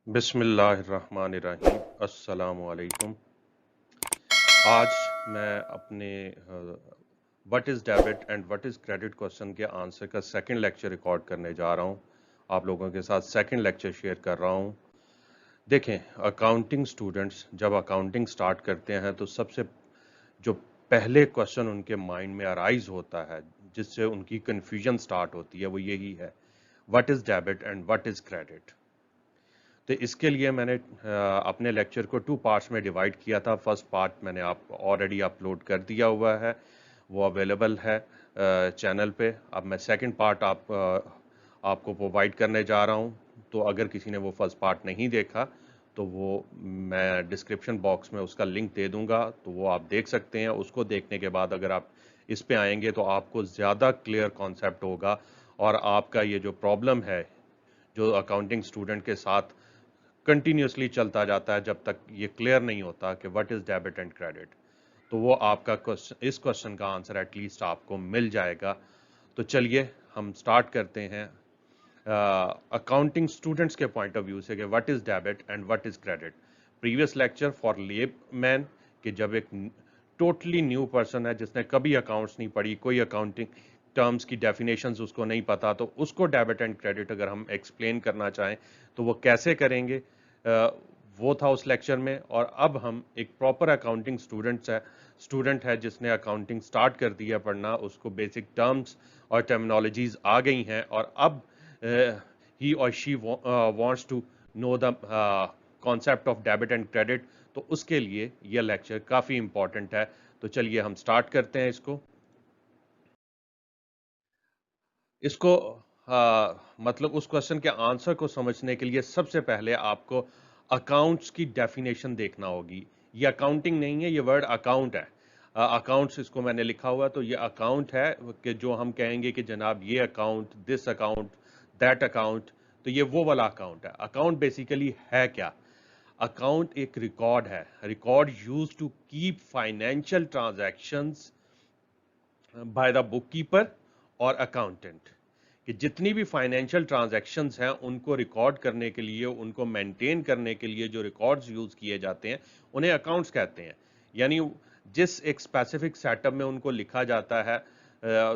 बिस्मिल्लाहिर्रहमानिर्रहीम अस्सलामुअलैकुम। आज मैं अपने what is debit and what is credit question के आंसर का सेकंड लेक्चर रिकॉर्ड करने जा रहा हूं। आप लोगों के साथ सेकंड लेक्चर शेयर कर रहा हूं। देखें, अकाउंटिंग स्टूडेंट्स जब अकाउंटिंग स्टार्ट करते हैं तो सबसे जो पहले क्वेश्चन उनके माइंड में अराइज होता है, जिससे उनकी कन्फ्यूजन स्टार्ट होती है, वो यही है, what is debit and what is credit. तो इसके लिए मैंने अपने लेक्चर को 2 पार्ट्स में डिवाइड किया था। फर्स्ट पार्ट मैंने आप ऑलरेडी अपलोड कर दिया हुआ है, वो अवेलेबल है चैनल पे। अब मैं सेकंड पार्ट आपको प्रोवाइड करने जा रहा हूँ। तो अगर किसी ने वो फर्स्ट पार्ट नहीं देखा तो वो मैं डिस्क्रिप्शन बॉक्स में उसका लिंक दे दूंगा, तो वो आप देख सकते हैं। उसको देखने के बाद अगर आप इस पे आएंगे तो आपको ज़्यादा क्लियर कॉन्सेप्ट होगा, और आपका ये जो प्रॉब्लम है, जो अकाउंटिंग स्टूडेंट के साथ कंटिन्यूसली चलता जाता है जब तक ये क्लियर नहीं होता कि what is debit and credit, तो वो आपका क्वेश्चन, इस क्वेश्चन का आंसर एटलीस्ट आपको मिल जाएगा। तो चलिए हम स्टार्ट करते हैं अकाउंटिंग स्टूडेंट्स के पॉइंट ऑफ व्यू से कि what is debit and what is credit. Previous lecture for layman, कि जब एक टोटली न्यू पर्सन है जिसने कभी अकाउंट्स नहीं पढ़ी, कोई अकाउंटिंग टर्म्स की डेफिनेशंस उसको नहीं पता, तो उसको डेबिट एंड क्रेडिट अगर हम एक्सप्लेन करना चाहें तो वो कैसे करेंगे, वो था उस लेक्चर में। और अब हम एक प्रॉपर अकाउंटिंग स्टूडेंट है जिसने अकाउंटिंग स्टार्ट कर दिया पढ़ना, उसको बेसिक टर्म्स और टर्मिनोलॉजीज आ गई हैं, और अब ही और she wants to know the concept of debit and credit. तो उसके लिए यह लेक्चर काफ़ी इंपॉर्टेंट है। तो चलिए हम स्टार्ट करते हैं इसको। इसको मतलब उस क्वेश्चन के आंसर को समझने के लिए सबसे पहले आपको अकाउंट्स की डेफिनेशन देखना होगी। ये अकाउंटिंग नहीं है, ये वर्ड अकाउंट है। अकाउंट्स इसको मैंने लिखा हुआ, तो ये अकाउंट है कि जो हम कहेंगे कि जनाब ये account, this account, that account, तो ये वो वाला अकाउंट है। अकाउंट बेसिकली है क्या? अकाउंट एक रिकॉर्ड है, record use to keep financial transactions by the book keeper और अकाउंटेंट, कि जितनी भी फाइनेंशियल ट्रांजैक्शंस हैं उनको रिकॉर्ड करने के लिए, उनको मेंटेन करने के लिए जो रिकॉर्ड्स यूज किए जाते हैं उन्हें अकाउंट्स कहते हैं। यानी जिस एक स्पेसिफिक सेटअप में उनको लिखा जाता है,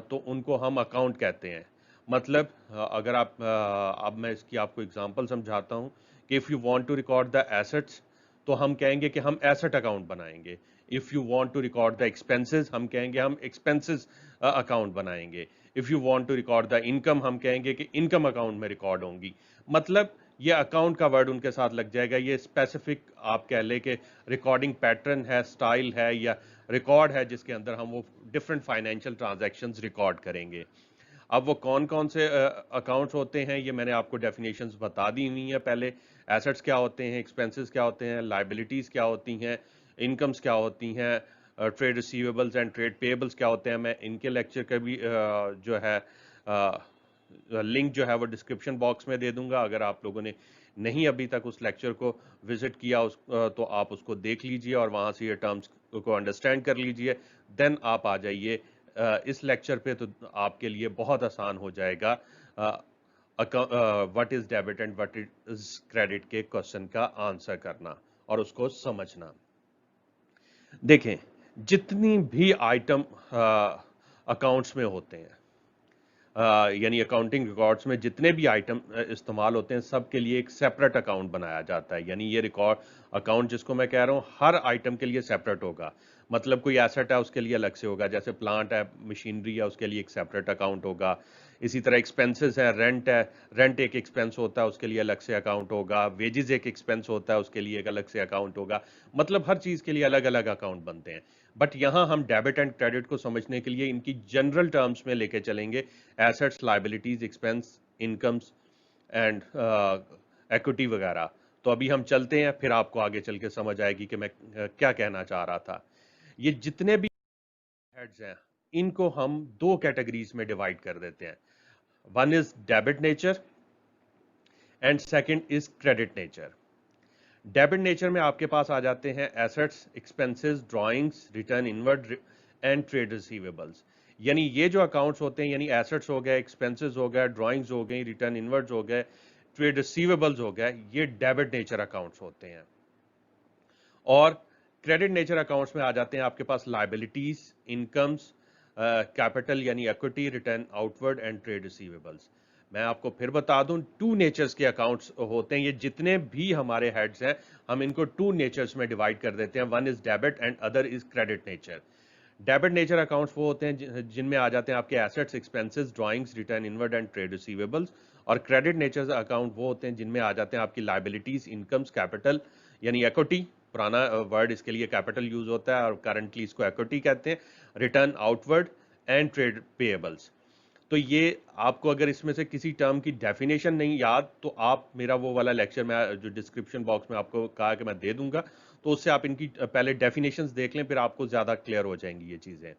तो उनको हम अकाउंट कहते हैं। मतलब अगर अब मैं इसकी आपको एग्जांपल समझाता हूं कि if you want to record the assets, तो हम कहेंगे कि हम एसेट अकाउंट बनाएंगे। If you want to record the expenses, हम कहेंगे हम एक्सपेंसेस अकाउंट बनाएंगे। If you want to record the income, हम कहेंगे कि इनकम अकाउंट में रिकॉर्ड होंगी। मतलब ये अकाउंट का वर्ड उनके साथ लग जाएगा। ये स्पेसिफिक आप कह ले कि रिकॉर्डिंग पैटर्न है, स्टाइल है, या रिकॉर्ड है जिसके अंदर हम वो डिफरेंट फाइनेंशियल ट्रांजैक्शंस रिकॉर्ड करेंगे। अब वो कौन कौन से अकाउंट्स होते हैं, ये मैंने आपको डेफिनेशंस बता दी हुई हैं पहले। एसेट्स क्या होते हैं, एक्सपेंसेस क्या होते हैं, लाइबिलिटीज़ क्या होती हैं, इनकम्स क्या होती हैं, trade receivables and trade payables क्या होते हैं। मैं इनके लेक्चर का भी जो है लिंक जो है वो डिस्क्रिप्शन बॉक्स में दे दूंगा। अगर आप लोगों ने नहीं अभी तक उस लेक्चर को विजिट किया तो आप उसको देख लीजिए और वहाँ से ये टर्म्स को अंडरस्टैंड कर लीजिए। देन आप आ जाइए इस लेक्चर पे, तो आपके लिए बहुत आसान हो जाएगा what is debit and what is credit के क्वेश्चन का आंसर करना और उसको समझना। देखें, जितनी भी आइटम अकाउंट्स में होते हैं, यानी अकाउंटिंग रिकॉर्ड्स में जितने भी आइटम इस्तेमाल होते हैं, सब के लिए एक सेपरेट अकाउंट बनाया जाता है। यानी ये रिकॉर्ड अकाउंट जिसको मैं कह रहा हूँ, हर आइटम के लिए सेपरेट होगा। मतलब कोई एसेट है उसके लिए अलग से होगा, जैसे प्लांट है, मशीनरी है, उसके लिए एक सेपरेट अकाउंट होगा। इसी तरह एक्सपेंसेस है, रेंट एक एक्सपेंस होता है, उसके लिए अलग से अकाउंट होगा। वेजेस एक एक्सपेंस होता है, उसके लिए एक अलग से अकाउंट होगा। मतलब हर चीज़ के लिए अलग अलग अकाउंट बनते हैं। बट यहाँ हम डेबिट एंड क्रेडिट को समझने के लिए इनकी जनरल टर्म्स में लेके चलेंगे। Assets, liabilities, expense, incomes and equity वगैरह। तो अभी हम चलते हैं, फिर आपको आगे चल के समझ आएगी कि मैं क्या कहना चाह रहा था। ये जितने भी हेड्स हैं, इनको हम दो कैटेगरीज में डिवाइड कर देते हैं। One is debit nature and second is credit nature. Debit nature में आपके पास आ जाते हैं assets, expenses, drawings, return inward and trade receivables. यानी ये जो अकाउंट्स होते हैं, यानी एसेट्स हो गए, एक्सपेंसेस हो गए, ड्राइंग्स हो गई, रिटर्न इनवर्ड्स हो गए, ट्रेड रिसीवेबल्स हो गया, ये डेबिट नेचर अकाउंट्स होते हैं। और क्रेडिट नेचर अकाउंट्स में आ जाते हैं आपके पास लायबिलिटीज, इनकम्स, कैपिटल यानी equity, return outward and trade receivables. मैं आपको फिर बता दूं, टू नेचर्स के अकाउंट्स होते हैं। ये जितने भी हमारे हेड्स हैं हम इनको टू नेचर्स में डिवाइड कर देते हैं। One is debit and other is credit nature. Debit nature accounts वो होते हैं जिनमें आ जाते हैं आपके assets, expenses, drawings, return inward and trade receivables. और क्रेडिट नेचर अकाउंट वो होते हैं जिनमें आ जाते हैं आपकी लायबिलिटीज, इनकम्स, कैपिटल यानी इक्विटी, पुराना वर्ड इसके लिए कैपिटल यूज होता है और करंटली इसको इक्विटी कहते हैं, return outward and trade payables. तो ये आपको अगर इसमें से किसी टर्म की डेफिनेशन नहीं याद तो आप मेरा वो वाला लेक्चर मैं जो डिस्क्रिप्शन बॉक्स में आपको कहा कि मैं दे दूंगा, तो उससे आप इनकी पहले डेफिनेशंस देख लें, फिर आपको ज्यादा क्लियर हो जाएंगी ये चीजें।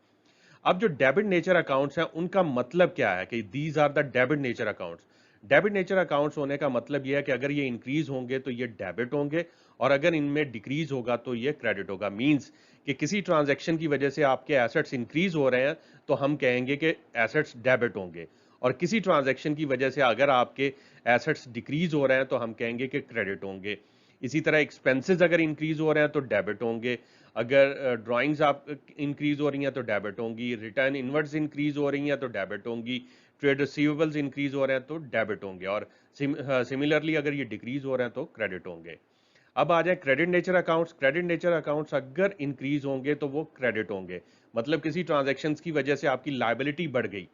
अब जो डेबिट नेचर अकाउंट्स हैं उनका मतलब क्या है कि these are the debit nature accounts. Debit nature accounts होने का मतलब यह है कि अगर ये इंक्रीज होंगे तो ये डेबिट होंगे, और अगर इनमें डिक्रीज होगा तो ये क्रेडिट होगा। मींस कि किसी ट्रांजैक्शन की वजह से आपके एसेट्स इंक्रीज हो रहे हैं तो हम कहेंगे कि एसेट्स डेबिट होंगे, और किसी ट्रांजैक्शन की वजह से अगर आपके एसेट्स डिक्रीज हो रहे हैं तो हम कहेंगे कि क्रेडिट होंगे। इसी तरह एक्सपेंसेस अगर इंक्रीज हो रहे हैं तो डेबिट होंगे, अगर ड्राइंग्स आप इंक्रीज हो रही हैं तो डेबिट होंगी, रिटर्न इनवर्ड्स इंक्रीज हो रही हैं तो डेबिट होंगी, ट्रेड रिसीवेबल्स इंक्रीज हो रहे हैं तो डेबिट होंगे, और सिमिलरली अगर ये डिक्रीज हो रहे हैं तो क्रेडिट होंगे। अब आ जाए credit nature accounts. Credit nature accounts अगर इंक्रीज होंगे तो वो क्रेडिट होंगे, मतलब किसी ट्रांजैक्शंस की वजह से आपकी लायबिलिटी बढ़ गई,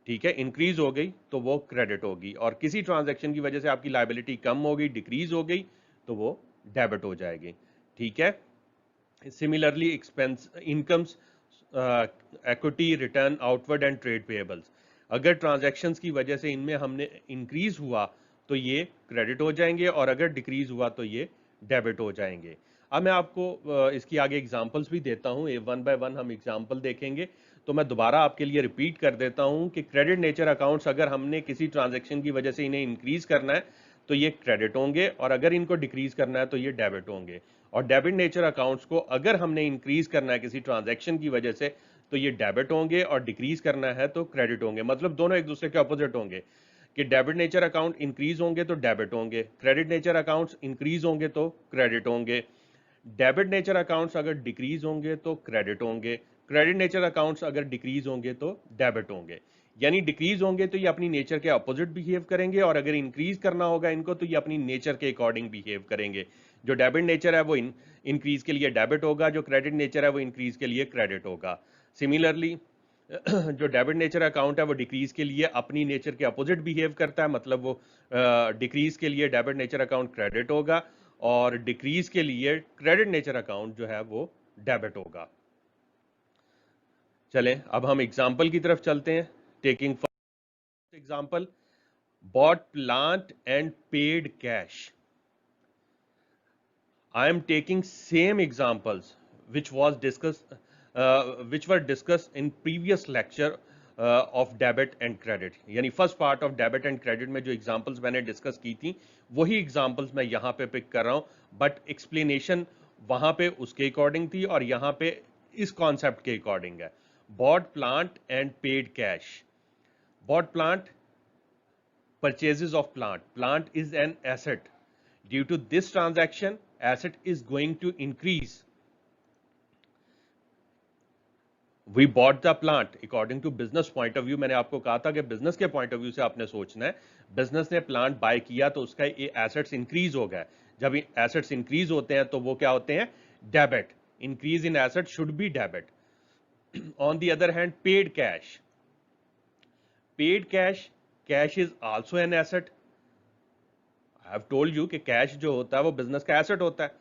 ठीक है, इंक्रीज हो गई तो वो क्रेडिट होगी, और किसी ट्रांजैक्शन की वजह से आपकी लायबिलिटी कम हो गई, डिक्रीज हो गई, तो वो डेबिट हो जाएगी। ठीक है। Similarly expense, incomes, equity, return outward and trade payables, अगर ट्रांजैक्शंस की वजह से इनमें हमने इंक्रीज हुआ तो ये क्रेडिट हो जाएंगे, और अगर डिक्रीज हुआ तो ये डेबिट हो जाएंगे। अब मैं आपको इसकी आगे एग्जांपल्स भी देता हूं, वन बाय वन हम एग्जांपल देखेंगे। तो मैं दोबारा आपके लिए रिपीट कर देता हूं कि क्रेडिट नेचर अकाउंट्स अगर हमने किसी ट्रांजैक्शन की वजह से इन्हें इंक्रीज करना है तो ये क्रेडिट होंगे, और अगर इनको डिक्रीज करना है तो ये डेबिट होंगे। और डेबिट नेचर अकाउंट्स को अगर हमने इंक्रीज करना है किसी ट्रांजैक्शन की वजह से तो ये डेबिट होंगे, और डिक्रीज करना है तो क्रेडिट होंगे। मतलब दोनों एक दूसरे के अपोजिट होंगे, कि डेबिट नेचर अकाउंट इंक्रीज होंगे तो डेबिट होंगे, क्रेडिट नेचर अकाउंट्स इंक्रीज होंगे तो क्रेडिट होंगे। डेबिट नेचर अकाउंट्स अगर डिक्रीज होंगे तो क्रेडिट होंगे, क्रेडिट नेचर अकाउंट्स अगर डिक्रीज होंगे तो डेबिट होंगे। यानी डिक्रीज होंगे तो ये अपनी नेचर के अपोजिट बिहेव करेंगे, और अगर इंक्रीज करना होगा इनको तो ये अपनी नेचर के अकॉर्डिंग बिहेव करेंगे। जो डेबिट नेचर है वो इंक्रीज के लिए डेबिट होगा, जो क्रेडिट नेचर है वो इंक्रीज के लिए क्रेडिट होगा। सिमिलरली जो डेबिट नेचर अकाउंट है वो डिक्रीज के लिए अपनी नेचर के अपोजिट बिहेव करता है, मतलब वो डिक्रीज के लिए डेबिट नेचर अकाउंट क्रेडिट होगा, और डिक्रीज के लिए क्रेडिट नेचर अकाउंट जो है वो डेबिट होगा। चलें अब हम एग्जाम्पल की तरफ चलते हैं। Taking first example, bought plant and paid cash. I am taking same examples which was discussed which were discussed in previous lecture of debit and credit। यानी first part of debit and credit में जो examples मैंने discuss की थी वही examples मैं यहाँ पे पिक कर रहा हूँ, बट एक्सप्लेनेशन वहां पे उसके अकॉर्डिंग थी और यहाँ पे इस कॉन्सेप्ट के अकॉर्डिंग है। bought plant and paid cash। bought plant, purchases of plant, plant is an asset, due to this transaction asset is going to increase। We bought the plant according to business point of view। मैंने आपको कहा था कि business के point of view से आपने सोचना है। बिजनेस ने प्लांट बाय किया तो उसका ये एसेट्स इंक्रीज हो गया। जब एसेट्स इंक्रीज होते हैं तो वो क्या होते हैं? Debit. Increase in asset should be debit. On the other hand paid cash, paid cash, cash is also an asset. I have told you कि कैश जो होता है वो बिजनेस का एसेट होता है।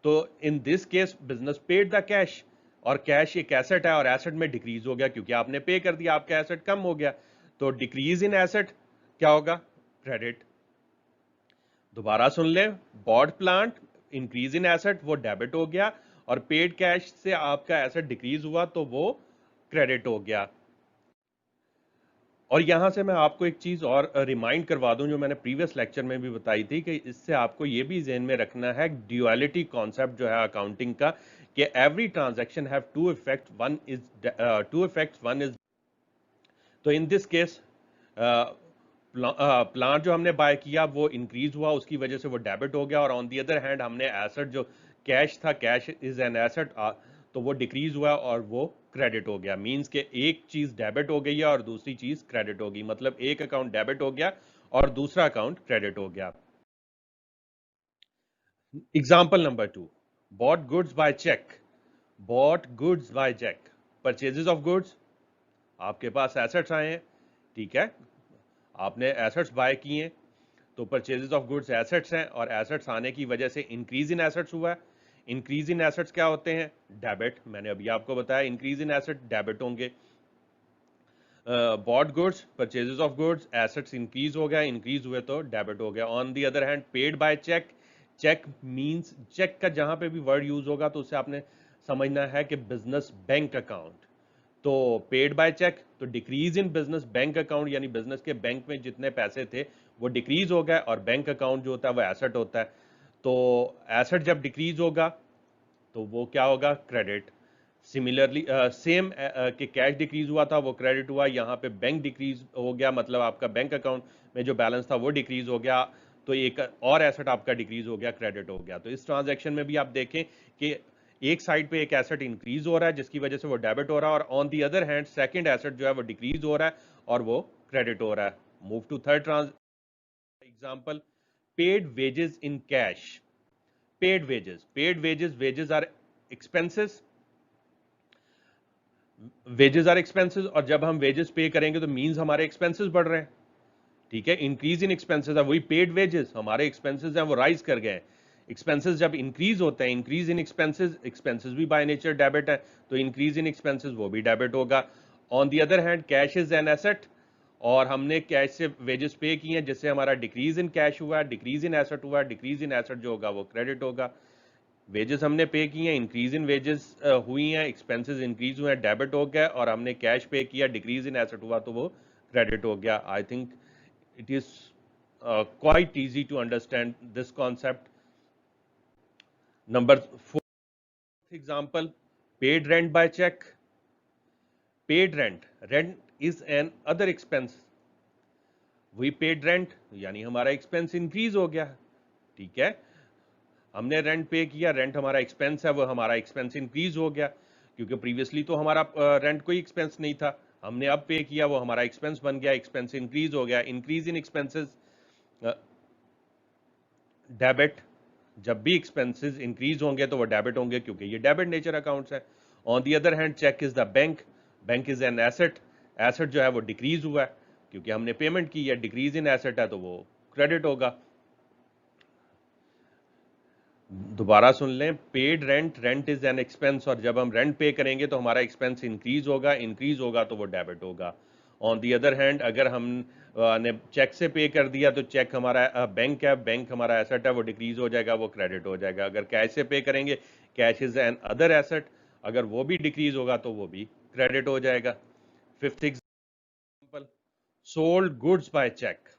तो in this case business paid the cash, और कैश एक एसेट है और एसेट में डिक्रीज हो गया क्योंकि आपने पे कर दिया, आपका एसेट कम हो गया। तो डिक्रीज इन एसेट क्या होगा? क्रेडिट। दोबारा सुन ले, bought plant increase in asset वो डेबिट हो गया, और पेड कैश से आपका एसेट डिक्रीज हुआ तो वो क्रेडिट हो गया। और यहां से मैं आपको एक चीज और रिमाइंड करवा दूं जो मैंने प्रीवियस लेक्चर में भी बताई थी, कि इससे आपको ये भी ज़हन में रखना है ड्यूअलिटी कॉन्सेप्ट जो है अकाउंटिंग का, कि every transaction have to effect, one is two effects, one is. तो इन दिस केस प्लांट जो हमने बाय किया वो इंक्रीज हुआ, उसकी वजह से वो डेबिट हो गया, और ऑन दी अदर हैंड हमने एसेट जो कैश था, कैश इज एन एसेट, तो वो डिक्रीज हुआ और वो क्रेडिट हो गया। मींस के एक चीज डेबिट हो गई है और दूसरी चीज क्रेडिट हो गई, मतलब एक अकाउंट डेबिट हो गया और दूसरा अकाउंट क्रेडिट हो गया। Example number 2, bought goods by cheque. Bought goods by cheque, purchases of goods, आपके पास एसेट्स आए हैं, ठीक है, आपने एसेट्स बाय किए हैं, तो परचेजेस ऑफ गुड्स एसेट्स हैं, और एसेट्स आने की वजह से इंक्रीज इन एसेट्स हुआ है। इंक्रीज इन एसेट्स क्या होते हैं? डेबिट। मैंने अभी आपको बताया इंक्रीज इन एसेट डेबिट होंगे। Bought goods, purchases of goods, assets increase हो गया, इंक्रीज हुए तो डेबिट हो गया। On the other hand paid by cheque. Cheque means, cheque का जहां पे भी वर्ड यूज होगा तो उससे आपने समझना है कि बिजनेस बैंक अकाउंट। तो पेड बाय चेक, तो decrease in business bank account, यानी बिजनेस के बैंक में जितने पैसे थे वो डिक्रीज हो गए, और बैंक अकाउंट जो होता है वो एसेट होता है। तो एसेट जब डिक्रीज होगा तो वो क्या होगा? क्रेडिट। सिमिलरली सेम कि कैश डिक्रीज हुआ था वो क्रेडिट हुआ, यहाँ पे बैंक डिक्रीज हो गया, मतलब आपका बैंक अकाउंट में जो बैलेंस था वो डिक्रीज हो गया, तो एक और एसेट आपका डिक्रीज हो गया, क्रेडिट हो गया। तो इस ट्रांजैक्शन में भी आप देखें कि एक साइड पे एक एसेट इंक्रीज हो रहा है जिसकी वजह से वो डेबिट हो रहा है, और on the other hand second asset जो है वो डिक्रीज हो रहा है और वो क्रेडिट हो रहा है। Move to third trans example, paid wages in cash. Paid wages, wages are expenses, wages are expenses, और जब हम वेजेस पे करेंगे तो मींस हमारे एक्सपेंसेस बढ़ रहे हैं, ठीक है, इंक्रीज इन एक्सपेंसेस है, वही पेड वेजेस, हमारे एक्सपेंसेस हैं वो राइज कर गए। एक्सपेंसेस जब इंक्रीज होते हैं, इंक्रीज इन एक्सपेंसेस, एक्सपेंसेस भी बाय नेचर डेबिट है, तो इंक्रीज इन एक्सपेंसेस वो भी डेबिट होगा। On the other hand cash is an asset, और हमने कैश से वेजेस पे किए हैं जिससे हमारा डिक्रीज इन कैश हुआ, डिक्रीज इन एसेट हुआ, डिक्रीज इन एसेट जो होगा वो क्रेडिट होगा। वेजेस हमने पे किए हैं, इंक्रीज इन वेजेस हुई हैं, एक्सपेंसेस इंक्रीज हुए हैं, डेबिट हो गया, और हमने कैश पे किया, डिक्रीज इन एसेट हुआ तो वो क्रेडिट हो गया। I think it is quite easy to understand this concept. Number 4 example, paid rent by check. Paid rent is an other expense. We paid rent यानी हमारा एक्सपेंस इंक्रीज हो गया, ठीक है, हमने रेंट पे किया, रेंट हमारा एक्सपेंस है, वो हमारा एक्सपेंस इंक्रीज हो गया, क्योंकि प्रीवियसली तो हमारा रेंट कोई एक्सपेंस नहीं था, हमने अब पे किया, वो हमारा एक्सपेंस बन गया, एक्सपेंस इंक्रीज हो गया। इंक्रीज इन एक्सपेंसेस डेबिट, जब भी एक्सपेंसेस इंक्रीज होंगे तो वो डेबिट होंगे क्योंकि ये डेबिट नेचर अकाउंट्स है। On the other hand cheque is the bank. Bank is an asset, asset जो है वो डिक्रीज हुआ है क्योंकि हमने पेमेंट की है, डिक्रीज इन एसेट है तो वो क्रेडिट होगा। दोबारा सुन लें, paid rent, rent is an expense, और जब हम रेंट पे करेंगे तो हमारा एक्सपेंस इंक्रीज होगा तो वो डेबिट होगा। ऑन दी अदर हैंड अगर हम ने चेक से पे कर दिया तो चेक हमारा बैंक है, बैंक हमारा एसेट है, वो डिक्रीज हो जाएगा, वो क्रेडिट हो जाएगा। अगर कैश से पे करेंगे, cash is an other asset, अगर वो भी डिक्रीज होगा तो वो भी क्रेडिट हो जाएगा। Fifth example, sold goods by cheque.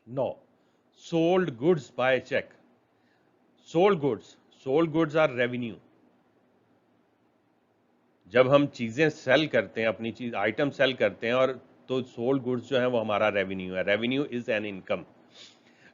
No, sold goods by cheque, sold goods are revenue. जब हम चीजें सेल करते हैं, अपनी चीज आइटम सेल करते हैं, और तो सोल्ड गुड्स जो है वो हमारा रेवेन्यू है। Revenue is an income.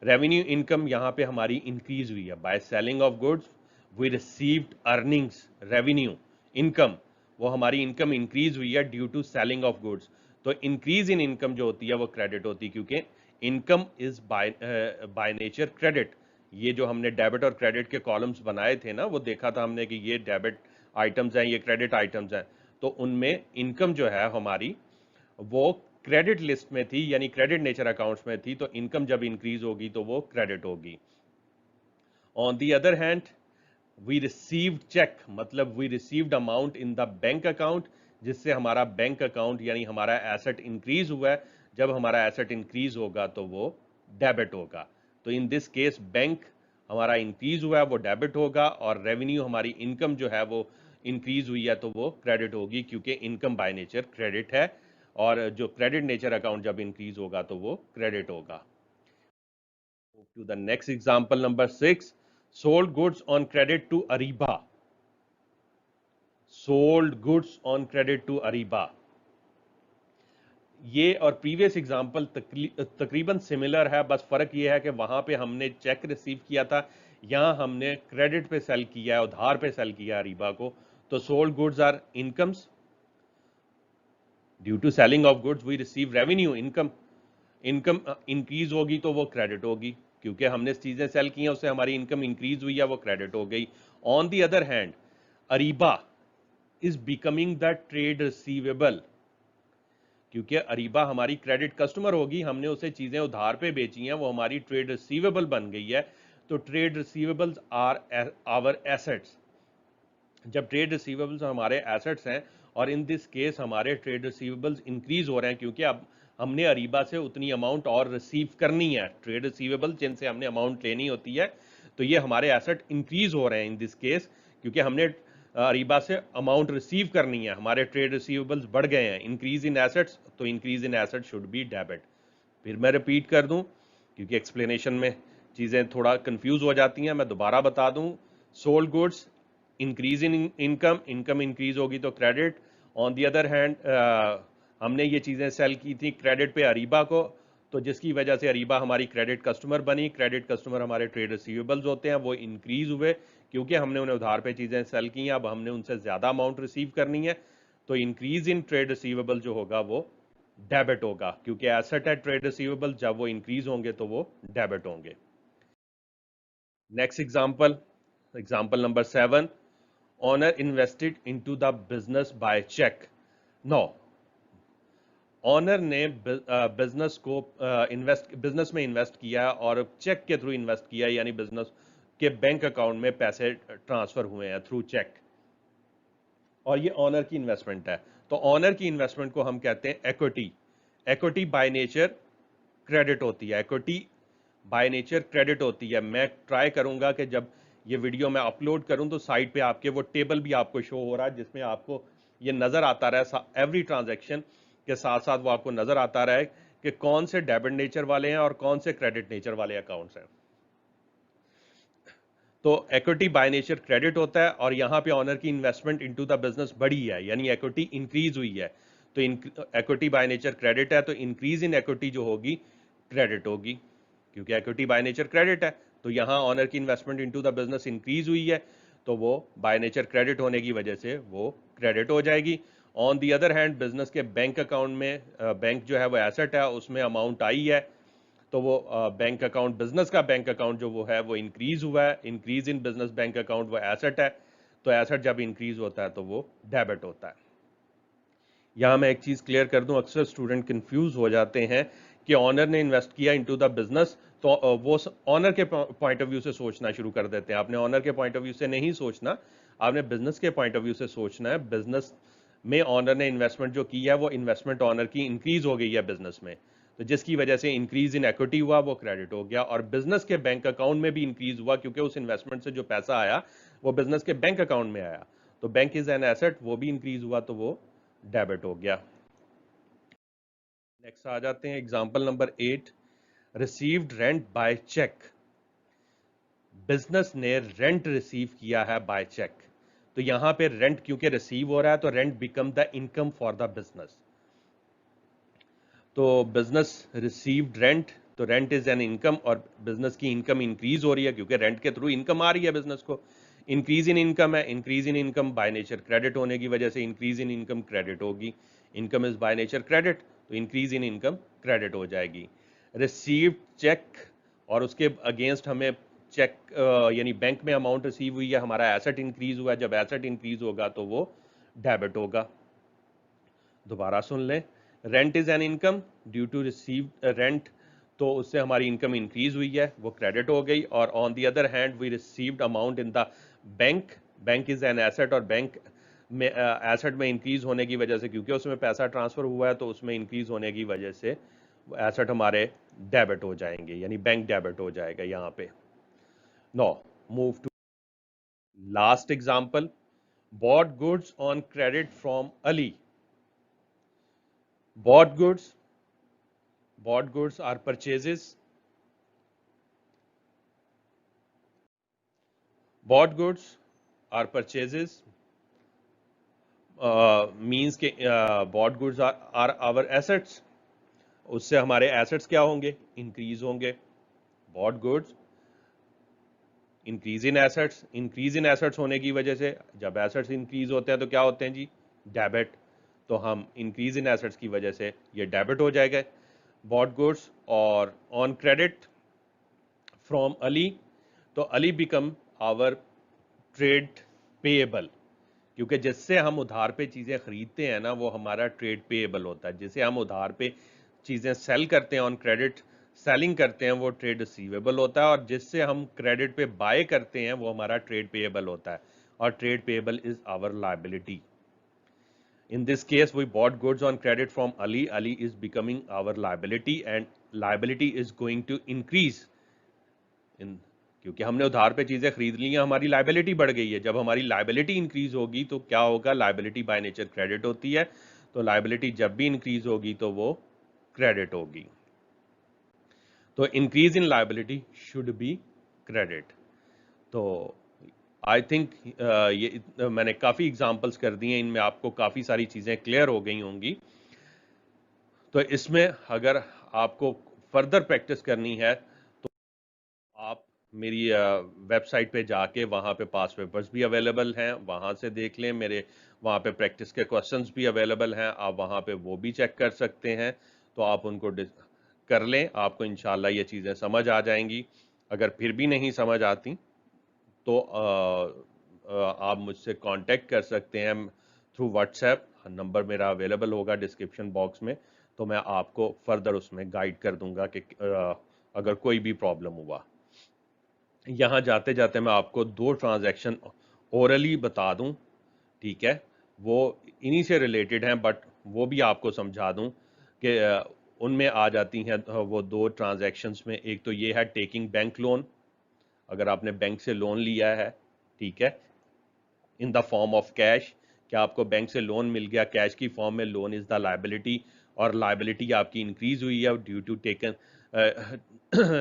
Revenue income यहाँ पे हमारी इंक्रीज हुई है, by selling of goods we received earnings. Revenue income, वो हमारी इनकम इंक्रीज हुई है due to selling of goods. तो इंक्रीज इन इनकम जो होती है वो क्रेडिट होती है, क्योंकि income is by nature credit. ये जो हमने डेबिट और क्रेडिट के कॉलम्स बनाए थे ना, वो देखा था हमने कि ये डेबिट आइटम्स हैं, ये क्रेडिट आइटम्स हैं, तो उनमें इनकम जो है हमारी वो क्रेडिट लिस्ट में थी, यानी क्रेडिट नेचर अकाउंट्स में थी, तो इनकम जब इंक्रीज होगी तो वो क्रेडिट होगी। On the other hand we received cheque, मतलब we received amount in the bank account, जिससे हमारा बैंक अकाउंट यानी हमारा एसेट इंक्रीज हुआ है। जब हमारा एसेट इंक्रीज होगा तो वो डेबिट होगा। तो इन दिस केस बैंक हमारा इंक्रीज हुआ है वो डेबिट होगा, और रेवेन्यू हमारी इनकम जो है वो इंक्रीज हुई है तो वो क्रेडिट होगी, क्योंकि इनकम बाय नेचर क्रेडिट है, और जो क्रेडिट नेचर अकाउंट जब इंक्रीज होगा तो वो क्रेडिट होगा। To the next example number 6, sold goods on credit to Ariba. Sold goods on credit to Ariba. ये और प्रीवियस एग्जांपल तकरीबन सिमिलर है, बस फ़र्क ये है कि वहाँ पे हमने चेक रिसीव किया था, यहाँ हमने क्रेडिट पे सेल किया है, उधार पे सेल किया है अरीबा को। तो sold goods are incomes, due to selling of goods we receive revenue, income. Income increase होगी तो वो क्रेडिट होगी, क्योंकि हमने चीज़ें सेल की हैं, उससे हमारी इनकम इंक्रीज हुई है, वो क्रेडिट हो गई। On the other hand Areeba is becoming the trade receivable, क्योंकि अरीबा हमारी क्रेडिट कस्टमर होगी, हमने उसे चीज़ें उधार पे बेची हैं, वो हमारी ट्रेड रिसीवेबल बन गई है। तो trade receivables are our assets. जब ट्रेड रिसीवेबल्स हमारे एसेट्स हैं, और इन दिस केस हमारे ट्रेड रिसीवेबल्स इंक्रीज हो रहे हैं, क्योंकि अब हमने अरीबा से उतनी अमाउंट और रिसीव करनी है, ट्रेड रिसीवेबल जिनसे हमने अमाउंट लेनी होती है, तो ये हमारे एसेट इंक्रीज हो रहे हैं इन दिस केस, क्योंकि हमने अरीबा से अमाउंट रिसीव करनी है, हमारे ट्रेड रिसीवेबल्स बढ़ गए हैं। इंक्रीज इन एसेट्स, तो increase in asset should be debit. फिर मैं रिपीट कर दूं, क्योंकि एक्सप्लेनेशन में चीज़ें थोड़ा कंफ्यूज हो जाती हैं, मैं दोबारा बता दूं। Sold goods increase in income, income increase होगी तो credit. On the other hand हमने ये चीज़ें सेल की थी क्रेडिट पे अरीबा को, तो जिसकी वजह से अरीबा हमारी क्रेडिट कस्टमर बनी, क्रेडिट कस्टमर हमारे ट्रेड रिसीवेबल्स होते हैं, वो इंक्रीज हुए क्योंकि हमने उन्हें उधार पे चीज़ें सेल की हैं, अब हमने उनसे ज़्यादा अमाउंट रिसीव करनी है, तो इंक्रीज इन ट्रेड रिसीवेबल जो होगा वो डेबिट होगा, क्योंकि एसेट है ट्रेड रिसीवेबल, जब वो इंक्रीज होंगे तो वो डेबिट होंगे। Next example, example number 7, owner invested into the business by cheque. No, owner ने बिजनेस को बिजनेस में इन्वेस्ट किया और चेक के थ्रू इन्वेस्ट किया, यानी बिजनेस के बैंक अकाउंट में पैसे ट्रांसफर हुए हैं थ्रू चेक, और ये ऑनर की इन्वेस्टमेंट है। तो ऑनर की इन्वेस्टमेंट को हम कहते हैं equity. Equity bye nature credit होती है, इक्विटी बाय नेचर क्रेडिट होती है। मैं ट्राई करूंगा कि जब ये वीडियो मैं अपलोड करूं तो साइड पे आपके वो टेबल भी आपको शो हो रहा है, जिसमें आपको ये नज़र आता रहे एवरी ट्रांजैक्शन के साथ साथ वो आपको नज़र आता रहे कि कौन से डेबिट नेचर वाले हैं और कौन से क्रेडिट नेचर वाले अकाउंट्स हैं। तो इक्विटी बाय नेचर क्रेडिट होता है, और यहाँ पे ऑनर की इन्वेस्टमेंट इनटू द बिजनेस बढ़ी है, यानी इक्विटी इंक्रीज हुई है। तो इक्विटी बाय नेचर क्रेडिट है, तो इंक्रीज इन इक्विटी जो होगी क्रेडिट होगी, क्योंकि इक्विटी बाय नेचर क्रेडिट है। तो यहाँ ऑनर की investment into the business increase हुई है, तो वो बाय नेचर क्रेडिट होने की वजह से वो क्रेडिट हो जाएगी। On the other hand business के बैंक अकाउंट में, बैंक जो है वो एसेट है, उसमें अमाउंट आई है, तो वो बैंक अकाउंट, बिजनेस का बैंक अकाउंट जो वो है वो इंक्रीज हुआ है, increase in business bank account वो एसेट है, तो एसेट जब इंक्रीज होता है तो वो डेबिट होता है। यहाँ मैं एक चीज़ क्लियर कर दूं, अक्सर स्टूडेंट कंफ्यूज हो जाते हैं कि ऑनर ने इन्वेस्ट किया इनटू द बिजनेस, तो वो ऑनर के पॉइंट ऑफ व्यू से सोचना शुरू कर देते हैं। आपने ऑनर के पॉइंट ऑफ व्यू से नहीं सोचना, आपने बिजनेस के पॉइंट ऑफ व्यू से सोचना है। बिजनेस में ऑनर ने इन्वेस्टमेंट जो की है वो इन्वेस्टमेंट ऑनर की इंक्रीज हो गई है बिजनेस में, तो जिसकी वजह से इंक्रीज इन इक्विटी हुआ, वो क्रेडिट हो गया। और बिजनेस के बैंक अकाउंट में भी इंक्रीज हुआ, क्योंकि उस इन्वेस्टमेंट से जो पैसा आया वो बिजनेस के बैंक अकाउंट में आया, तो बैंक इज एन एसेट, वो भी इंक्रीज हुआ, तो वो डेबिट हो गया। नेक्स्ट आ जाते हैं example number 8, received rent by cheque. Business ने रेंट रिसीव किया है बाय चेक, तो यहां पे रेंट क्योंकि रिसीव हो रहा है, तो rent become the income for the business. तो बिजनेस रिसीव्ड रेंट, तो रेंट इज एन इनकम, और बिजनेस की इनकम इंक्रीज हो रही है, क्योंकि रेंट के थ्रू इनकम आ रही है बिजनेस को। इंक्रीज इन इनकम है, increase in income by nature credit होने की वजह से इंक्रीज इन इनकम क्रेडिट होगी। Income is by nature credit, तो इंक्रीज इन इनकम क्रेडिट हो जाएगी। रिसीव्ड चेक, और उसके अगेंस्ट हमें चेक यानी बैंक में अमाउंट रिसीव हुई है, हमारा एसेट इंक्रीज हुआ है, जब एसेट इंक्रीज होगा तो वो डेबिट होगा। दोबारा सुन लें, rent is an income, due to receive rent, तो उससे हमारी इनकम इंक्रीज हुई है, वो क्रेडिट हो गई। और on the other hand we received amount in the bank, bank is an asset, और बैंक में एसेट में इंक्रीज होने की वजह से, क्योंकि उसमें पैसा ट्रांसफर हुआ है, तो उसमें इंक्रीज होने की वजह से एसेट हमारे डेबिट हो जाएंगे, यानी बैंक डेबिट हो जाएगा यहाँ पे। No, move to last example, bought goods on credit from Ali. Bought goods, bought goods are purchases. Bought goods are purchases, means के bought goods are our assets. उससे हमारे एसेट्स क्या होंगे, इंक्रीज होंगे। Bought goods, increase in assets होने की वजह से, जब एसेट्स इंक्रीज होते हैं तो क्या होते हैं जी, डेबिट। तो हम इंक्रीज इन एसेट्स की वजह से ये डेबिट हो जाएगा बॉट गुड्स। और ऑन क्रेडिट फ्रॉम अली, तो Ali become our trade payable, क्योंकि जिससे हम उधार पे चीज़ें खरीदते हैं ना वो हमारा ट्रेड पेएबल होता है। जिसे हम उधार पे चीज़ें सेल करते हैं, ऑन क्रेडिट सेलिंग करते हैं, वो ट्रेड रिसीवेबल होता है। और जिससे हम क्रेडिट पे बाय करते हैं वो हमारा ट्रेड पेएबल होता है। और trade payable is our liability. In this case, we bought goods on credit from Ali. Ali is becoming our liability, and liability is going to increase in, क्योंकि हमने उधार पे चीजें खरीद ली हैं, हमारी लाइबिलिटी बढ़ गई है। जब हमारी लाइबिलिटी इंक्रीज होगी तो क्या होगा, लाइबिलिटी बाय नेचर क्रेडिट होती है, तो लाइबिलिटी जब भी इंक्रीज होगी तो वो क्रेडिट होगी। तो increase in liability should be credit. तो आई थिंक मैंने काफ़ी एग्जांपल्स कर दिए, इनमें आपको काफ़ी सारी चीज़ें क्लियर हो गई होंगी। तो इसमें अगर आपको फर्दर प्रैक्टिस करनी है तो आप मेरी वेबसाइट पे जाके वहाँ पे पास पेपर्स भी अवेलेबल हैं, वहाँ से देख लें। मेरे वहाँ पे प्रैक्टिस के क्वेश्चंस भी अवेलेबल हैं, आप वहाँ पे वो भी चेक कर सकते हैं। तो आप उनको कर लें, आपको इंशाल्लाह ये चीज़ें समझ आ जाएंगी। अगर फिर भी नहीं समझ आती तो आप मुझसे कांटेक्ट कर सकते हैं थ्रू व्हाट्सएप। नंबर मेरा अवेलेबल होगा डिस्क्रिप्शन बॉक्स में, तो मैं आपको फर्दर उसमें गाइड कर दूंगा कि अगर कोई भी प्रॉब्लम हुआ। यहाँ जाते जाते मैं आपको 2 ट्रांजैक्शन ओरली बता दूं, ठीक है, वो इन्हीं से रिलेटेड हैं, बट वो भी आपको समझा दूं कि उनमें आ जाती हैं वो 2 ट्रांजैक्शंस में। एक तो ये है टेकिंग बैंक लोन, अगर आपने बैंक से लोन लिया है, ठीक है, in the form of cash, क्या आपको बैंक से लोन मिल गया कैश की फॉर्म में, लोन इज द लाइबिलिटी, और लाइबिलिटी आपकी इंक्रीज हुई है due to taken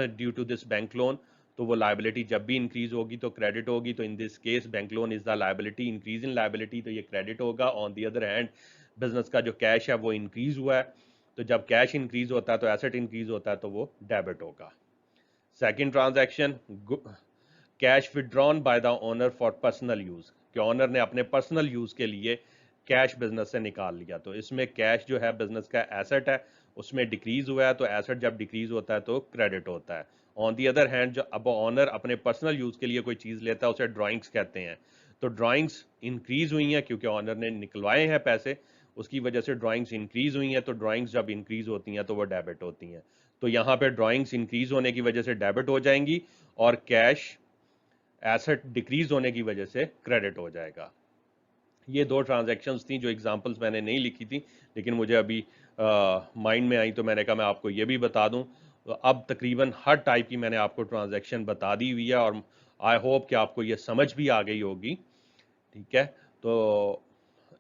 due to this bank loan, तो वो लाइबिलिटी जब भी इंक्रीज होगी तो क्रेडिट होगी। तो in this case bank loan is the liability, increase in liability, तो ये क्रेडिट होगा। On the other hand business का जो कैश है वो इंक्रीज हुआ है, तो जब कैश इंक्रीज होता है तो एसेट इंक्रीज होता है, तो वो डेबिट होगा। Second transaction, cash withdrawn by the owner for personal use, कि ओनर ने अपने पर्सनल यूज के लिए कैश बिजनेस से निकाल लिया, तो इसमें कैश जो है बिजनेस का एसेट है, उसमें डिक्रीज हुआ है, तो एसेट जब डिक्रीज होता है तो क्रेडिट होता है। ऑन दी अदर हैंड, जो अब ओनर अपने पर्सनल यूज के लिए कोई चीज लेता है उसे ड्राइंग्स कहते हैं, तो ड्राइंग्स इंक्रीज हुई हैं क्योंकि ओनर ने निकलवाए हैं पैसे, उसकी वजह से ड्राइंग्स इंक्रीज हुई हैं, तो ड्राइंग्स जब इंक्रीज होती हैं तो वो डेबिट होती हैं। तो यहाँ पे ड्राइंग्स इंक्रीज होने की वजह से डेबिट हो जाएंगी, और कैश एसेट डिक्रीज होने की वजह से क्रेडिट हो जाएगा। ये 2 ट्रांजैक्शंस थी जो एग्जांपल्स मैंने नहीं लिखी थी, लेकिन मुझे अभी माइंड में आई तो मैंने कहा मैं आपको ये भी बता दूं। तो अब तकरीबन हर टाइप की मैंने आपको ट्रांजैक्शन बता दी हुई है, और आई होप कि आपको ये समझ भी आ गई होगी, ठीक है। तो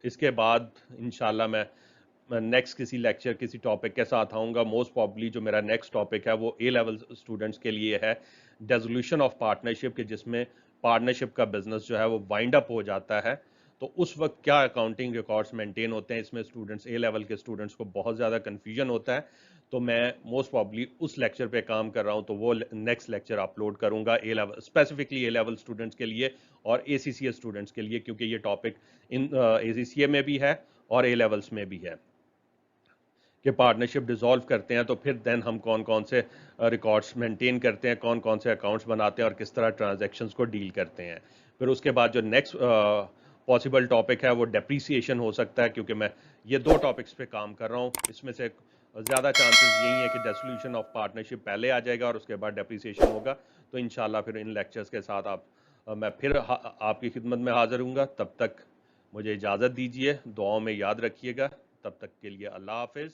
इसके बाद इंशाल्लाह मैं नेक्स्ट किसी लेक्चर किसी टॉपिक के साथ आऊँगा। मोस्ट प्रॉब्ली जो मेरा नेक्स्ट टॉपिक है वो ए लेवल स्टूडेंट्स के लिए है, डेसोल्यूशन ऑफ पार्टनरशिप, के जिसमें पार्टनरशिप का बिजनेस जो है वो वाइंड अप हो जाता है, तो उस वक्त क्या अकाउंटिंग रिकॉर्ड्स मेंटेन होते हैं। इसमें स्टूडेंट्स, ए लेवल के स्टूडेंट्स को बहुत ज़्यादा कन्फ्यूजन होता है, तो मैं मोस्ट प्रॉब्ली उस लेक्चर पे काम कर रहा हूँ, तो वो नेक्स्ट लेक्चर अपलोड करूँगा ए लेवल, स्पेसिफिकली ए लेवल स्टूडेंट्स के लिए और ACCA स्टूडेंट्स के लिए, क्योंकि ये टॉपिक इन ACCA में भी है और ए लेवल्स में भी है कि पार्टनरशिप डिसॉल्व करते हैं तो फिर देन हम कौन कौन से रिकॉर्ड्स मेंटेन करते हैं, कौन कौन से अकाउंट्स बनाते हैं और किस तरह ट्रांजैक्शंस को डील करते हैं। फिर उसके बाद जो नेक्स्ट पॉसिबल टॉपिक है वो डेप्रीसिएशन हो सकता है, क्योंकि मैं ये 2 टॉपिक्स पे काम कर रहा हूँ, इसमें से ज़्यादा चांसेस यही है कि डिसोल्यूशन ऑफ पार्टनरशिप पहले आ जाएगा और उसके बाद डेप्रीसिएशन होगा। तो इंशाल्लाह फिर इन लेक्चर्स के साथ मैं फिर आपकी खिदमत में हाजिर हूँगा। तब तक मुझे इजाज़त दीजिए, दुआओं में याद रखिएगा। तब तक के लिए अल्लाह हाफिज़।